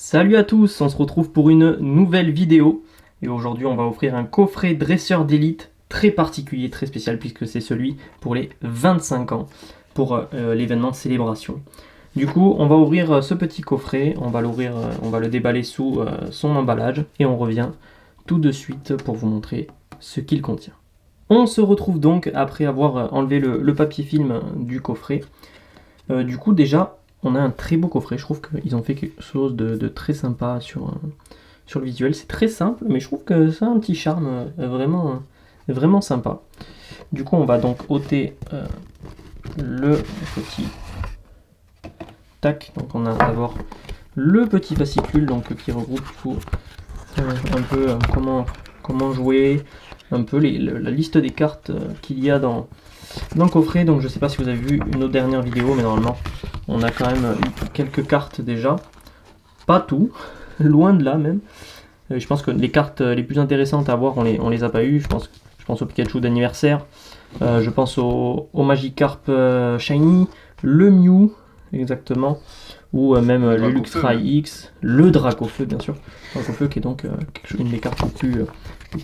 Salut à tous, on se retrouve pour une nouvelle vidéo et aujourd'hui on va offrir un coffret dresseur d'élite très particulier, très spécial puisque c'est celui pour les 25 ans pour l'événement de célébration. Du coup on va ouvrir ce petit coffret, on va l'ouvrir, on va le déballer sous son emballage et on revient tout de suite pour vous montrer ce qu'il contient. On se retrouve donc après avoir enlevé le papier film du coffret. Du coup déjà on a un très beau coffret, je trouve qu'ils ont fait quelque chose de très sympa sur le visuel. C'est très simple, mais je trouve que ça a un petit charme vraiment sympa. Du coup, on va donc ôter le petit tac. Donc on a d'abord le petit fascicule donc, qui regroupe tout un peu comment jouer, un peu la liste des cartes qu'il y a dans le coffret. Donc je sais pas si vous avez vu nos dernières vidéos, mais normalement on a quand même quelques cartes déjà. Pas tout, loin de là même. Je pense que les cartes les plus intéressantes à avoir, on les a pas eues. Je pense au Pikachu d'anniversaire. Je pense au Magikarp Shiny, le Mew, exactement. Ou même le Luxray X, le Dracofeu bien sûr. Dracofeu qui est donc une des cartes les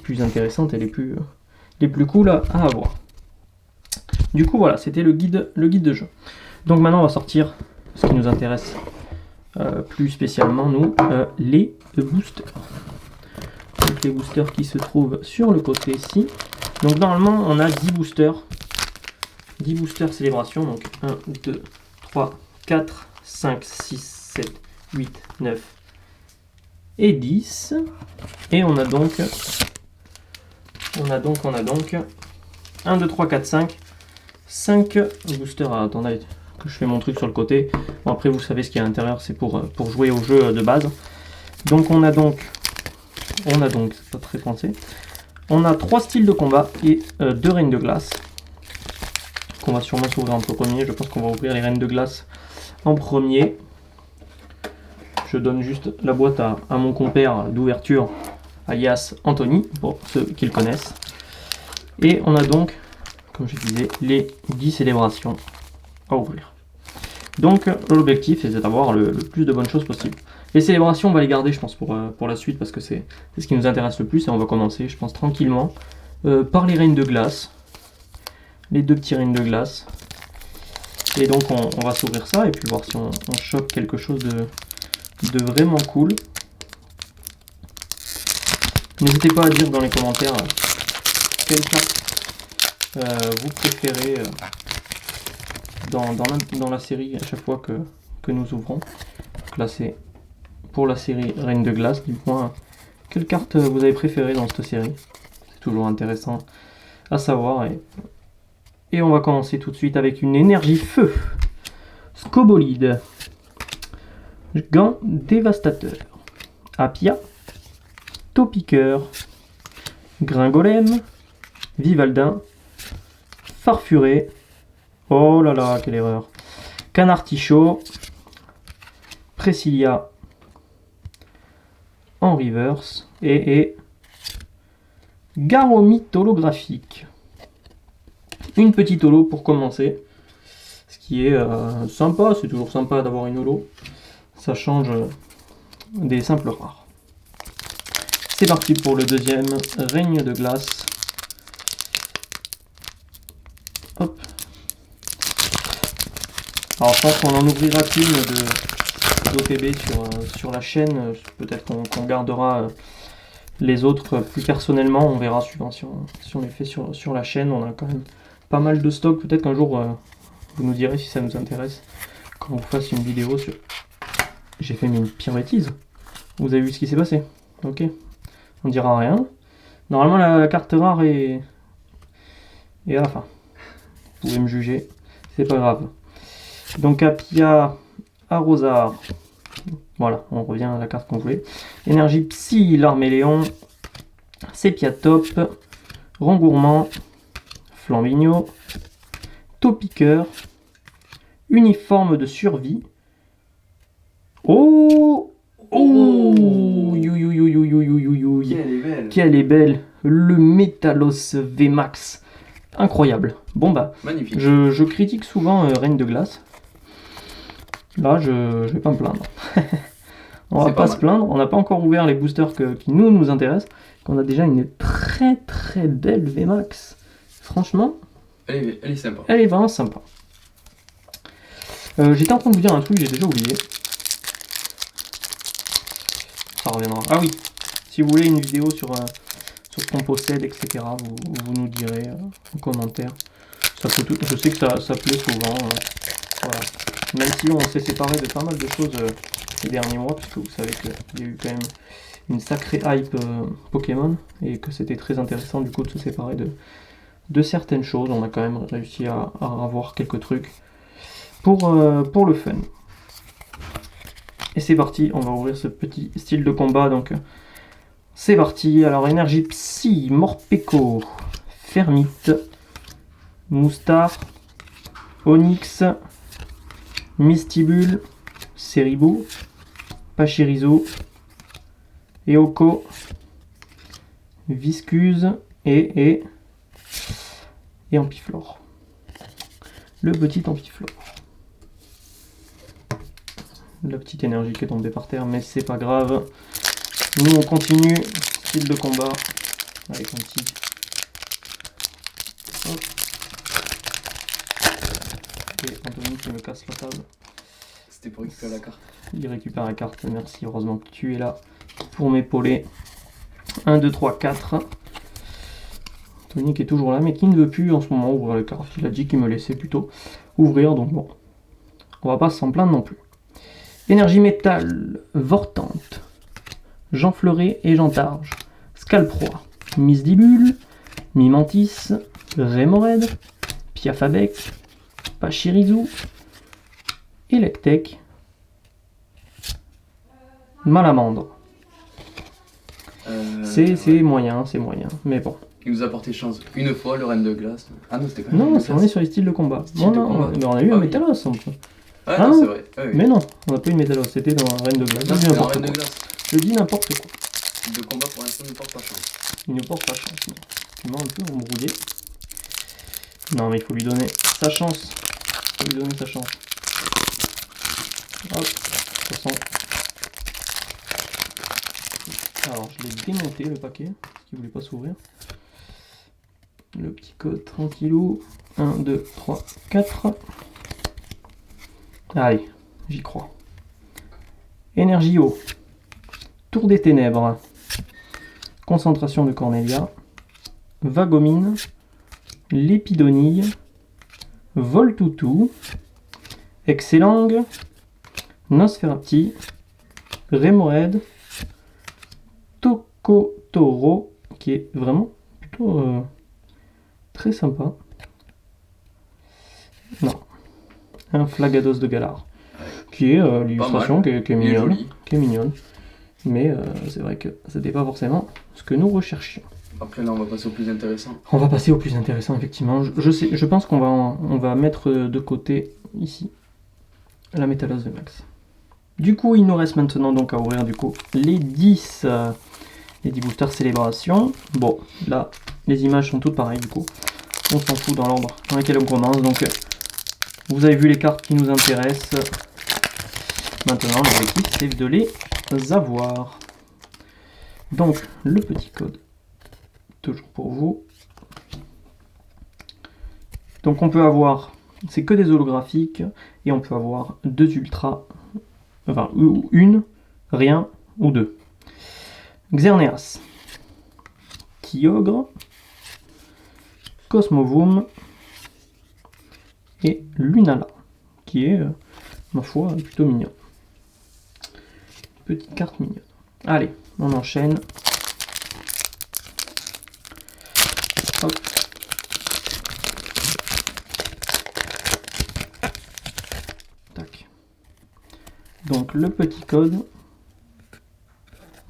plus intéressantes et les plus cool à avoir. Du coup voilà, c'était le guide de jeu. Donc maintenant on va sortir ce qui nous intéresse plus spécialement nous, les boosters. Donc les boosters qui se trouvent sur le côté ici. Donc normalement on a 10 boosters. 10 boosters célébration. Donc 1, 2, 3, 4, 5, 6, 7, 8, 9 et 10. Et on a donc 1, 2, 3, 4, 5 boosters. Ah, attendez que je fais mon truc sur le côté. Bon, après vous savez ce qu'il y a à l'intérieur, c'est pour jouer au jeu de base. Donc on a donc c'est pas très français. On a 3 styles de combat et 2 reines de glace. Qu'on va sûrement s'ouvrir en premier. Je pense qu'on va ouvrir les reines de glace en premier. Je donne juste la boîte à mon compère d'ouverture, alias Anthony, pour ceux qui le connaissent. Et on a donc, comme je disais, les 10 célébrations à ouvrir. Donc l'objectif c'est d'avoir le plus de bonnes choses possible. Les célébrations on va les garder je pense pour la suite parce que c'est ce qui nous intéresse le plus et on va commencer je pense tranquillement par les reines de glace. Les 2 petits reines de glace. Et donc on va s'ouvrir ça et puis voir si on chope quelque chose de vraiment cool. N'hésitez pas à dire dans les commentaires quelle carte vous préférez dans la série à chaque fois que nous ouvrons. Donc là c'est pour la série Reine de Glace. Dites-moi quelle carte vous avez préférée dans cette série. C'est toujours intéressant à savoir. Et on va commencer tout de suite avec une énergie feu. Scobolide. Gant dévastateur. Apia. Topiqueur. Gringolem. Vivaldin. Farfuré. Oh là là, quelle erreur. Canartichaud. Presilia en reverse. Et Garomite holographique. Une petite holo pour commencer. Ce qui est sympa, c'est toujours sympa d'avoir une holo. Ça change des simples rares. C'est parti pour le deuxième règne de glace. Hop. Alors je pense qu'on en ouvrira qu'une d'OTB sur la chaîne. Peut-être qu'on gardera les autres plus personnellement. On verra suivant si on les fait sur la chaîne. On a quand même pas mal de stock. Peut-être qu'un jour vous nous direz si ça nous intéresse. Quand on vous fasse une vidéo sur... J'ai fait une pire bêtise. Vous avez vu ce qui s'est passé. Ok. On dira rien. Normalement la carte rare est à la fin. Vous pouvez me juger. C'est pas grave. Donc Apia, Arrosard. Voilà, on revient à la carte qu'on voulait. Énergie Psy, l'Arméléon. Sépiatop. Rengourmand. Flambigno. Topiqueur. Uniforme de survie. Oh! Oh! Quelle est belle! Le Métalos VMAX. Incroyable. Bon bah, magnifique. Je critique souvent Reine de Glace. Là, je vais pas me plaindre. On va C'est pas pas se mal. plaindre, on n'a pas encore ouvert les boosters qui nous intéressent. On a déjà une très très belle VMAX. Franchement, Elle est sympa. elle est vraiment sympa. J'étais en train de vous dire un truc, j'ai déjà oublié. Ça reviendra. Ah oui, si vous voulez une vidéo sur ce qu'on possède, etc., vous nous direz en commentaire. Ça peut tout... Je sais que ça plaît souvent. Voilà. Même si on s'est séparé de pas mal de choses ces derniers mois, puisque vous savez qu'il y a eu quand même une sacrée hype Pokémon, et que c'était très intéressant du coup de se séparer de certaines choses. On a quand même réussi à avoir quelques trucs pour le fun. Et c'est parti, on va ouvrir ce petit style de combat. Donc c'est parti. Alors énergie Psy, Morpeko, Fermite, Moustar, Onyx, Mistibule, Seribu, Pachirisu, Eoko, Viscuse et Ampiflore. Le petit Ampiflore. La petite énergie qui est tombée par terre, mais c'est pas grave. Nous on continue, style de combat, avec un petit... Hop. Et Anthony qui me casse la table. C'était pour récupérer la carte. Il récupère la carte, merci, heureusement que tu es là pour m'épauler. 1, 2, 3, 4. Anthony qui est toujours là, mais qui ne veut plus en ce moment ouvrir les cartes. Il a dit qu'il me laissait plutôt ouvrir, donc bon. On va pas s'en plaindre non plus. Énergie métal, Vortante, Jean Fleuret et Jean Targe, Scalproie, Misdibule, Mimantis, Rémored, Piafabec, Pachirisu, Electek, Malamandre. C'est moyen, mais bon. Il nous a porté chance une fois, le Reine de Glace. Ah non, c'était pas Non, on est sur les styles de combat. Style de combat. Mais on a eu un Ah oui. Métalos. Ah Ah non, non. c'est vrai. Ah, oui. Mais non, on n'a pas eu Métalos, c'était dans Reine de Glace. Non, Je dis c'était un n'importe Reine de quoi. Glace. Je dis n'importe quoi. Style de combat pour l'instant ne porte pas chance. Il ne porte pas chance. Non. Il m'a un peu embrouillé. Non, mais il faut lui donner sa chance. Il faut lui donner sa chance. Hop, de toute façon. Alors, je l'ai démonté le paquet, parce qu'il voulait pas s'ouvrir. Le petit code tranquillou. 1, 2, 3, 4. Allez, j'y crois. Énergie eau. Tour des ténèbres. Concentration de Cornelia. Vagomine. Lépidonille. Voltoutou. Excellang. Nosferapti. Rémored. Tokotoro, qui est vraiment plutôt très sympa. Non. Un Flagados de Galar. Qui est l'illustration qui est mignonne. Qui est mignonne. Mais c'est vrai que c'était pas forcément ce que nous recherchions. Après là on va passer au plus intéressant. On va passer au plus intéressant effectivement. Je pense on va mettre de côté ici la Métalos de Max. Du coup il nous reste maintenant donc à ouvrir du coup les 10 boosters célébration. Bon là les images sont toutes pareilles du coup. On s'en fout dans l'ordre dans lequel on commence. Donc vous avez vu les cartes qui nous intéressent. Maintenant l'objectif c'est de les avoir. Donc le petit code toujours pour vous. Donc on peut avoir, c'est que des holographiques, et on peut avoir 2 ultras, enfin une, rien ou 2. Xerneas, Kyogre, Cosmovoom et Lunala, qui est, ma foi, plutôt mignon. Petite carte mignonne. Allez, on enchaîne. Hop. Tac. Donc le petit code,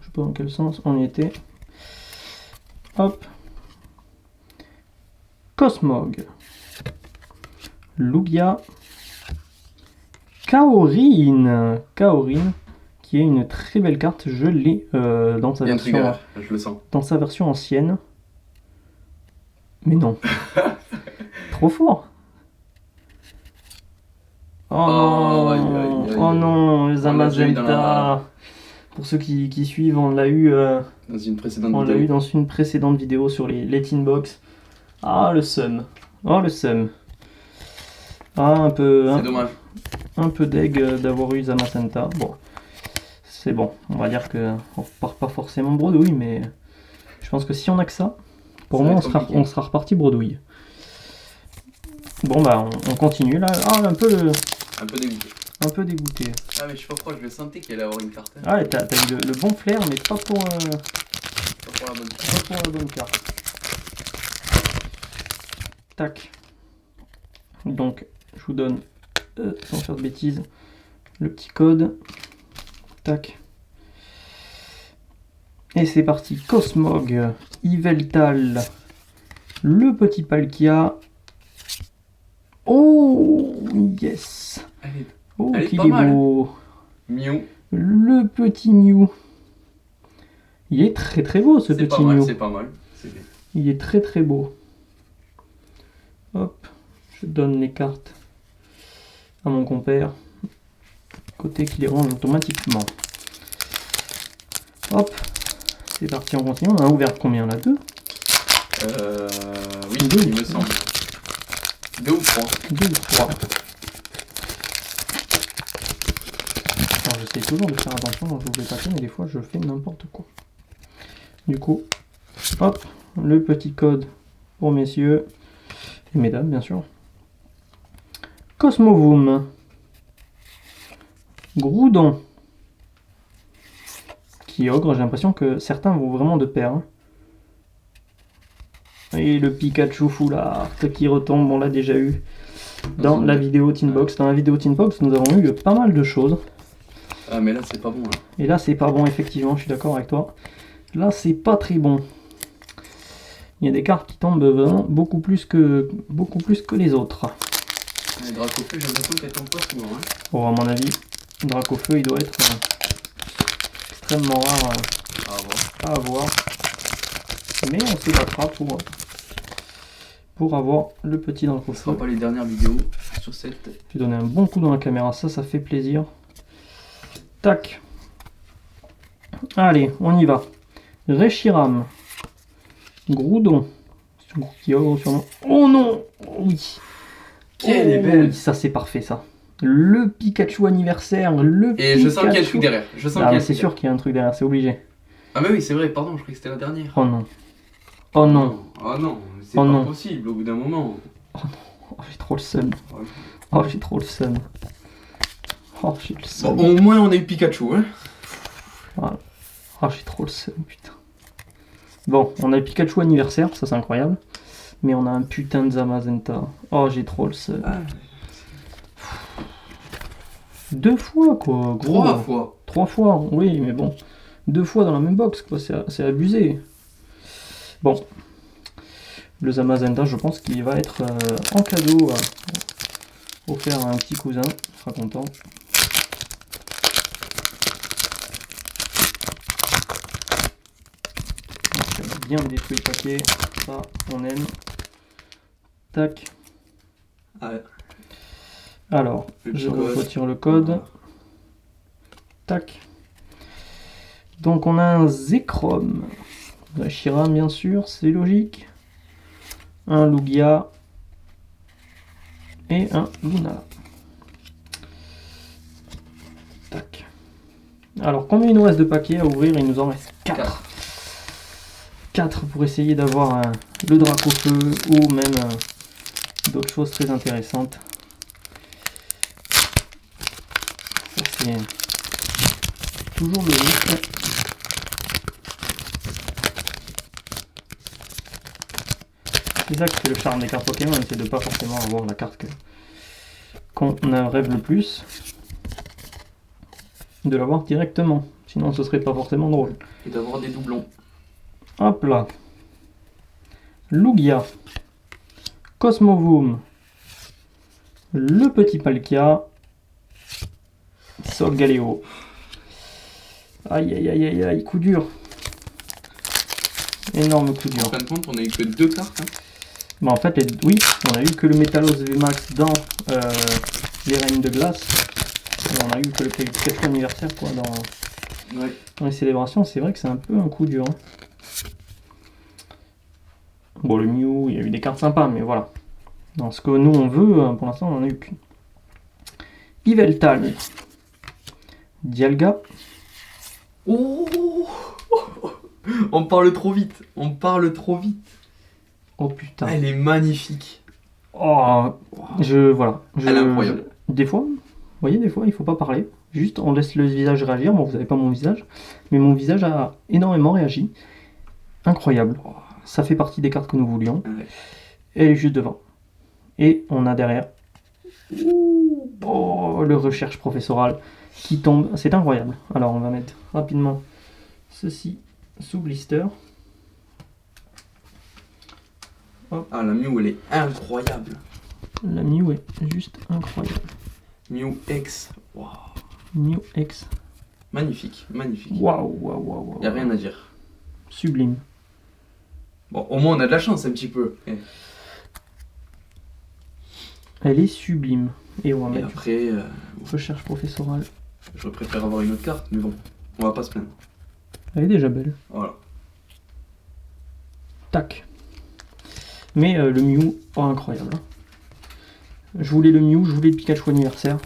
je sais pas dans quel sens on y était. Hop. Cosmog, Lugia, Kaorin, qui est une très belle carte. Je l'ai dans sa version, je le sens. Dans sa version ancienne. Mais non. Trop fort. Oh non, oh non, Zamazenta. Pour ceux qui suivent, on l'a eu, Dans une précédente on l'a eu vidéo. dans une précédente vidéo sur les Teen Box. Ah, le seum. Oh, le seum. Ah, C'est dommage. un peu deg d'avoir eu Zamazenta. Bon, c'est bon. On va dire que on repart pas forcément bredouille, mais je pense que si on a que ça, pour Ça va moi, être compliqué. on sera reparti bredouille. Bon, bah, on continue là. Ah, Un peu dégoûté. un peu dégoûté. Ah, mais je sais pas pourquoi je le sentais qu'il allait avoir une carte. Ah, et t'as eu le bon flair, mais pas pour, Pas pour la bonne carte. pas pour la bonne carte. Tac. Donc, je vous donne, sans faire de bêtises, le petit code. Tac. Et c'est parti. Cosmog, Yveltal, le petit Palkia. Oh, yes. Allez. Oh, Elle est qu'il pas est mal. beau. Mew. Le petit Mew. Il est très très beau ce C'est pas petit mal, Mew. c'est pas mal. C'est bien. Il est très très beau. Hop, je donne les cartes à mon compère. Côté qui les range automatiquement. Hop, c'est parti, on continue. On a ouvert combien là? 2? Oui, Deux. il me semble. 2 ou 3. 2 ou 3. Alors j'essaie toujours de faire attention quand j'ouvre les papiers, mais des fois je fais n'importe quoi. Du coup, hop, le petit code pour messieurs et mesdames bien sûr. Cosmovoom, Groudon, Kyogre, j'ai l'impression que certains vont vraiment de pair. Hein. Et le Pikachu Foulard qui retombe, on l'a déjà eu dans la vidéo Teen Box. Dans la vidéo Teen Box, nous avons eu pas mal de choses. Ah, mais là, c'est pas bon. Là. Et là, c'est pas bon, effectivement, je suis d'accord avec toi. Là, c'est pas très bon. Il y a des cartes qui tombent vraiment beaucoup plus que les autres. Les Dracofeu, j'ai l'impression qu'elles tombent pas souvent. Hein. Bon, à mon avis, Dracofeu, il doit être extrêmement rare À voir. à avoir. Mais on se battra pour avoir le petit Ce Dracofeu. sera pas les dernières vidéos sur cette. Je vais donner un bon coup dans la caméra, ça fait plaisir. Tac. Allez, on y va. Reshiram. Groudon. Kyogre sûrement. Oh non! Oui. Quelle est Oh, belle. oui, ça c'est parfait ça. Le Pikachu anniversaire, le Et Pikachu. je sens qu'il y a le truc derrière. Je sens Ah, qu'il y a mais le c'est truc sûr qu'il y a un truc derrière, c'est obligé. derrière. Ah, mais oui, c'est vrai, pardon, je croyais que c'était la dernière. Oh non. Oh non. Oh non, c'est Oh pas non. possible au bout d'un moment. Oh, j'ai trop le seum. Oh, Oh, j'ai trop le seum. Oh, j'ai le Bon, seum. au moins, on a eu Pikachu. Hein. Oh, j'ai trop le seum, putain. Bon, on a le Pikachu anniversaire, ça c'est incroyable. Mais on a un putain de Zamazenta. Oh, j'ai trop le seum. Ah, 2 fois quoi, gros. 3 fois. 3 fois, oui, mais bon. 2 fois dans la même box, quoi, c'est abusé. Bon. Le Zamazenta, je pense qu'il va être en cadeau offert à un petit cousin, il sera content. Donc, bien détruit le papier, ça on aime. Tac. Ah, Alors, le je petit code. retire le code. Tac. Donc on a un Zekrom. Un Shiram bien sûr, c'est logique. Un Lugia. Et un Luna. Tac. Alors combien il nous reste de paquets à ouvrir? Il nous en reste 4. 4 pour essayer d'avoir le Dracofeu ou même d'autres choses très intéressantes. Ça c'est toujours le risque. C'est ça qui fait le charme des cartes Pokémon, c'est de pas forcément avoir la carte qu'on rêve le plus. De l'avoir directement, sinon ce serait pas forcément drôle. Et d'avoir des doublons. Hop là. Lugia. Cosmovoom. Le petit Palkia. Solgaleo. Aïe aïe aïe aïe aïe, coup dur. Énorme coup En dur. fin de compte, on a eu que 2 cartes. Hein. Bah en fait, oui, on a eu que le Métalos VMAX dans les Reines de Glace. Et on a eu que le Pikachu anniversaire quoi, Ouais. Dans les célébrations, c'est vrai que c'est un peu un coup dur. Hein. Bon, le Mew, il y a eu des cartes sympas, mais voilà. Dans ce que nous on veut, pour l'instant, on n'en a eu qu'une. Yveltal. Dialga. Oh on parle trop vite. On parle trop vite. Oh putain. Elle est magnifique. Oh, voilà. Elle est incroyable. Des fois, vous voyez, des fois, il faut pas parler. Juste, on laisse le visage réagir. Bon, vous n'avez pas mon visage, mais mon visage a énormément réagi. Incroyable. Ça fait partie des cartes que nous voulions. Ouais. Elle est juste devant. Et on a derrière le recherche professorale qui tombe. C'est incroyable. Alors, on va mettre rapidement ceci sous blister. Ah, la Mew, elle est incroyable. La Mew est juste incroyable. Mew X. Waouh. Mew X. Magnifique, magnifique. Waouh. Y a rien à dire. Sublime. Bon, au moins on a de la chance un petit peu. Elle est sublime. Et on va Et mettre après, recherche professorale. je préfère avoir une autre carte, mais bon, on va pas se plaindre. Elle est déjà belle. Voilà. Tac. Mais le Mew, oh, incroyable. Hein. Je voulais le Mew, je voulais le Pikachu anniversaire.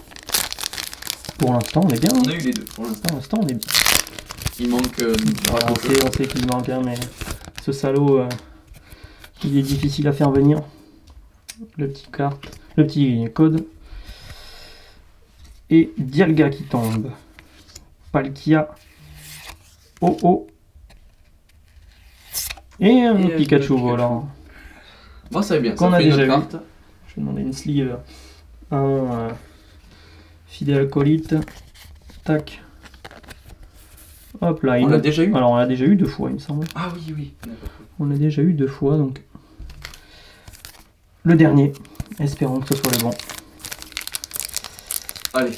Pour l'instant, on est bien. Hein. On a eu les deux pour l'instant. Pour l'instant, on est bien. Il manque. Voilà, on sait qu'il manque un, mais ce salaud, il est difficile à faire venir. Le petit code. Et Dialga qui tombe. Palkia. Oh. Et un Et Pikachu Pikachu. volant. Bon, ça va bien. Qu'on Ça a fait une déjà autre vu. carte. Je vais demander une sleeve à mon fidèle acolyte. Tac. Hop là. On l'a déjà eu. Alors on l'a déjà eu 2 fois, il me semble. Ah oui. On l'a déjà eu 2 fois, donc. Le dernier. Espérons que ce soit le bon. Allez,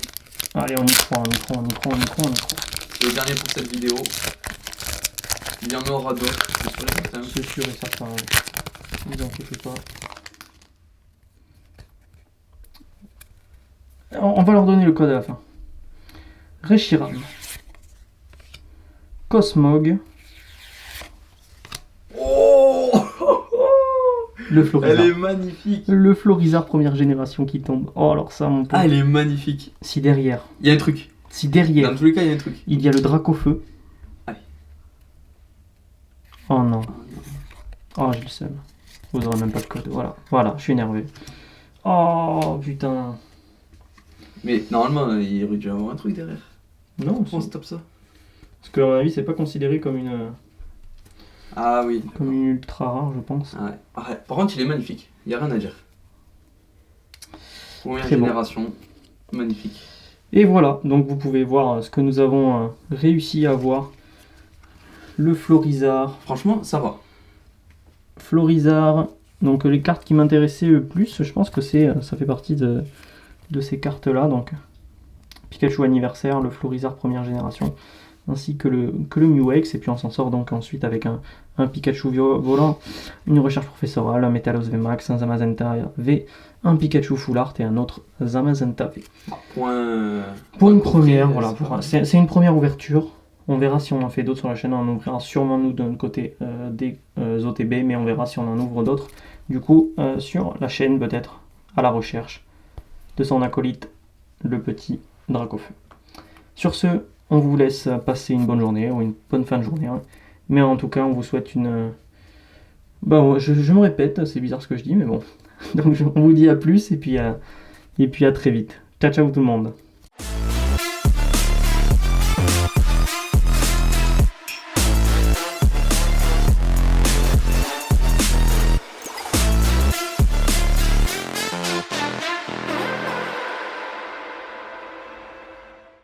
Allez, on y croit. c'est le dernier pour cette vidéo. Il y en aura d'autres, c'est sûr et certain. C'est sûr et certain. Ne vous inquiétez pas. On va leur donner le code à la fin. Reshiram. Cosmog. Oh Le Elle Florizard. est magnifique. Le Florizard première génération qui tombe. Oh alors ça mon pote. Ah, elle est magnifique. Si derrière. Il y a un truc. Si derrière. Dans tous les cas, il y a un truc. Il y a le Dracofeu. Allez. Oh non. Oh j'ai le seum. Vous aurez même pas de code. Voilà, je suis énervé. Oh putain. Mais normalement, il aurait dû y avoir un truc derrière. Non, Pourquoi on c'est- se tape ça? parce que à mon avis c'est pas considéré comme une Ah oui. ultra rare je pense. Ah ouais. Ah ouais. Par contre, il est magnifique. Il n'y a rien à dire. Première Très bon. génération. Magnifique. Et voilà, donc vous pouvez voir ce que nous avons réussi à avoir. Le Florizard. Franchement, ça va. Florizard. Donc les cartes qui m'intéressaient le plus, je pense que ça fait partie de ces cartes-là. Donc Pikachu anniversaire, le Florizard première génération, ainsi que le Mew X. Et puis on s'en sort donc ensuite avec un Pikachu volant, une recherche professorale, un Metalos VMAX, un Zamazenta V, un Pikachu Full Art et un autre Zamazenta V. Point. Pour une compris, première, c'est voilà, pas mal. c'est une première ouverture. On verra si on en fait d'autres sur la chaîne. On en ouvrira sûrement nous de notre côté des OTB, mais on verra si on en ouvre d'autres. Du coup, sur la chaîne peut-être, à la recherche de son acolyte, le petit Dracofeu. Sur ce, on vous laisse passer une bonne journée ou une bonne fin de journée. Hein. Mais en tout cas, on vous souhaite une... Bon, je me répète, c'est bizarre ce que je dis, mais bon. Donc on vous dit à plus et puis à très vite. Ciao ciao tout le monde.